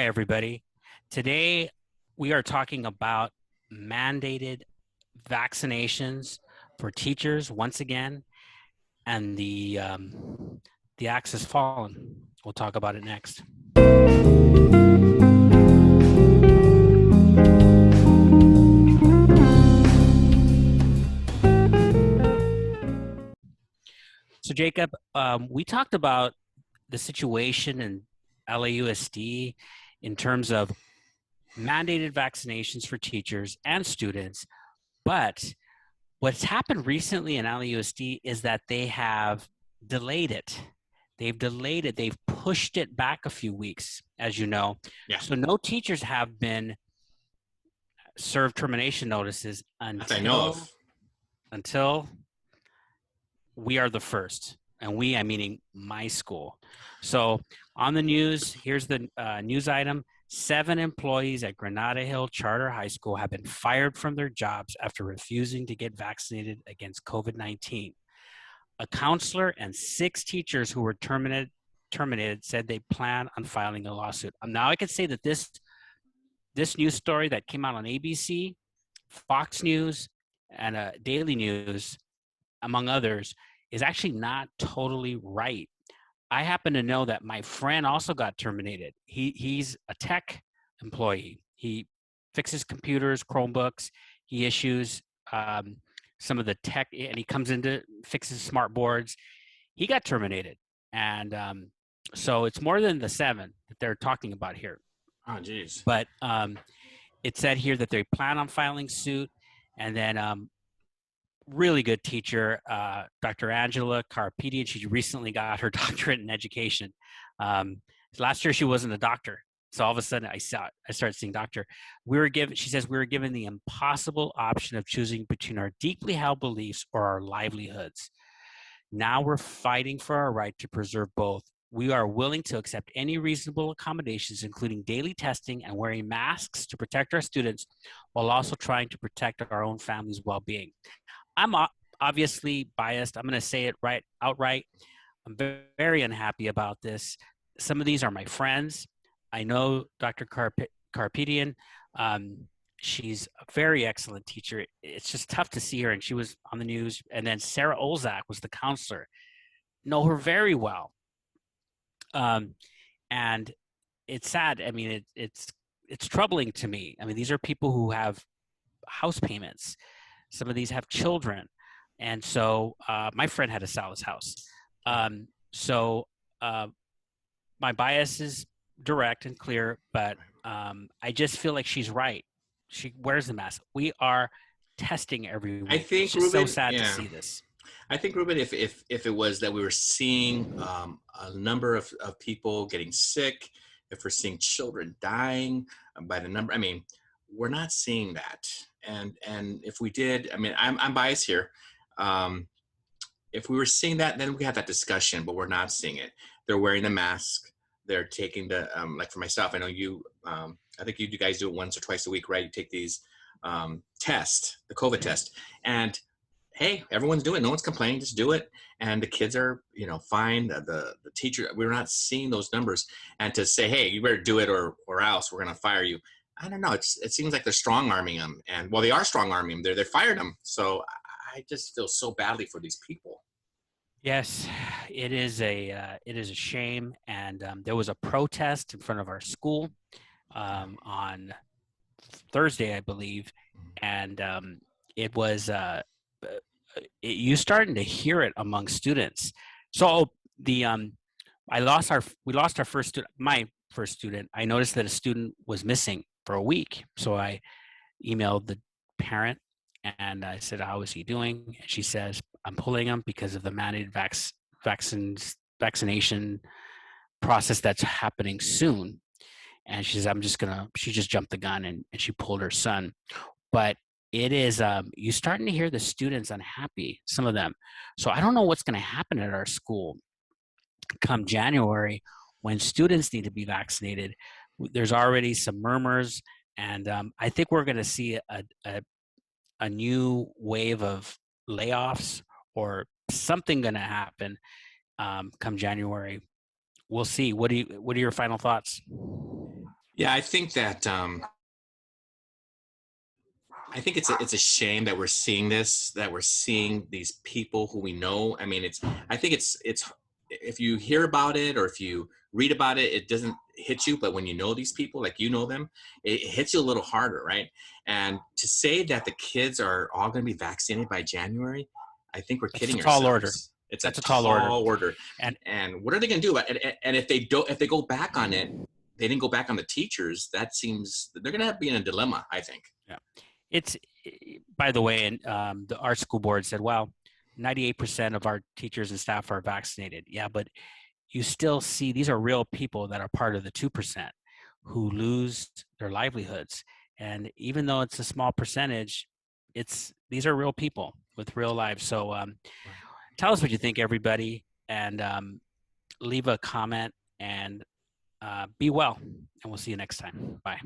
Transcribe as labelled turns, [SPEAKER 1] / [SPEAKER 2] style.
[SPEAKER 1] everybody. Today, we are talking about mandated vaccinations for teachers once again, and the axe has fallen. We'll talk about it next. So, Jacob, we talked about the situation in LAUSD in terms of mandated vaccinations for teachers and students, but what's happened recently in LAUSD is that they have delayed it. They've delayed it. They've pushed it back a few weeks, as you know.
[SPEAKER 2] Yeah,
[SPEAKER 1] So no teachers have been served termination notices
[SPEAKER 2] that I know of.
[SPEAKER 1] until we are the first. And we, I'm meaning my school. So on the news, here's the news item. 7 employees at Granada Hill Charter High School have been fired from their jobs after refusing to get vaccinated against COVID-19. A counselor and 6 teachers who were terminated said they plan on filing a lawsuit. Now I can say that this news story that came out on ABC, Fox News, and Daily News, among others, is actually not totally right. I happen to know that my friend also got terminated. He's a tech employee. He fixes computers, Chromebooks. He issues some of the tech, and he comes into fixes smart boards. He got terminated, and so it's more than the 7 that they're talking about here.
[SPEAKER 2] Oh, geez.
[SPEAKER 1] But it said here that they plan on filing suit, and then really good teacher, Dr. Angela Carpedian. She recently got her doctorate in education. Last year she wasn't a doctor, so all of a sudden I started seeing doctor. She says, we were given the impossible option of choosing between our deeply held beliefs or our livelihoods. Now we're fighting for our right to preserve both. We are willing to accept any reasonable accommodations, including daily testing and wearing masks to protect our students, while also trying to protect our own family's well-being. I'm obviously biased. I'm going to say it outright. I'm very unhappy about this. Some of these are my friends. I know Dr. Carpedian. She's a very excellent teacher. It's just tough to see her, and she was on the news. And then Sarah Olzak was the counselor. Know her very well. And it's sad. I mean, it's troubling to me. I mean, these are people who have house payments. Some of these have children. And so my friend had to sell his house. So my bias is direct and clear, but I just feel like she's right. She wears the mask. We are testing every
[SPEAKER 2] I
[SPEAKER 1] week. It's
[SPEAKER 2] think,
[SPEAKER 1] just so
[SPEAKER 2] Ruben,
[SPEAKER 1] sad to
[SPEAKER 2] yeah.
[SPEAKER 1] see this.
[SPEAKER 2] I think, Ruben, if it was that we were seeing a number of people getting sick, if we're seeing children dying by the number, I mean, we're not seeing that. And if we did, I mean, I'm biased here. If we were seeing that, then we have that discussion, but we're not seeing it. They're wearing the mask. They're taking the, like for myself, I know you, I think you guys do it once or twice a week, right? You take these tests, the COVID test, and hey, everyone's doing it. No one's complaining. Just do it. And the kids are, fine. The teacher, we're not seeing those numbers. And to say, hey, you better do it or else we're going to fire you. I don't know. It seems like they're strong arming them. And well, they are strong arming them. They fired them. So I just feel so badly for these people.
[SPEAKER 1] Yes, it is a shame. And there was a protest in front of our school on Thursday, I believe, and it was you starting to hear it among students. So the we lost our first student, my first student. I noticed that a student was missing for a week, so I emailed the parent and I said, "How is he doing?" And she says, "I'm pulling him because of the mandated vaccination process that's happening soon." And she says, she just jumped the gun and she pulled her son. But it is, you're starting to hear the students unhappy, some of them. So I don't know what's going to happen at our school come January when students need to be vaccinated. There's already some murmurs, and I think we're going to see a new wave of layoffs or something going to happen come January. We'll see. What are your final thoughts?
[SPEAKER 2] Yeah, I think that I think it's a shame that we're seeing this, that we're seeing these people who we know. I mean, I think it's if you hear about it or if you read about it, it doesn't hit you. But when you know these people, like you know them, it hits you a little harder, right? And to say that the kids are all going to be vaccinated by January, I think we're
[SPEAKER 1] That's a
[SPEAKER 2] kidding
[SPEAKER 1] tall order.
[SPEAKER 2] ourselves. It's a
[SPEAKER 1] That's a tall order.
[SPEAKER 2] tall order.
[SPEAKER 1] And
[SPEAKER 2] And what are they going to do? And if they don't, if they go back on it, they didn't go back on the teachers. That seems they're going to be in a dilemma, I think.
[SPEAKER 1] yeah, it's by the way, and our school board said, well, 98% of our teachers and staff are vaccinated. Yeah, but you still see these are real people that are part of the 2% who lose their livelihoods. And even though it's a small percentage, it's these are real people with real lives. So
[SPEAKER 2] Right.
[SPEAKER 1] tell us what you think, everybody, and leave a comment and be well. And we'll see you next time. Bye.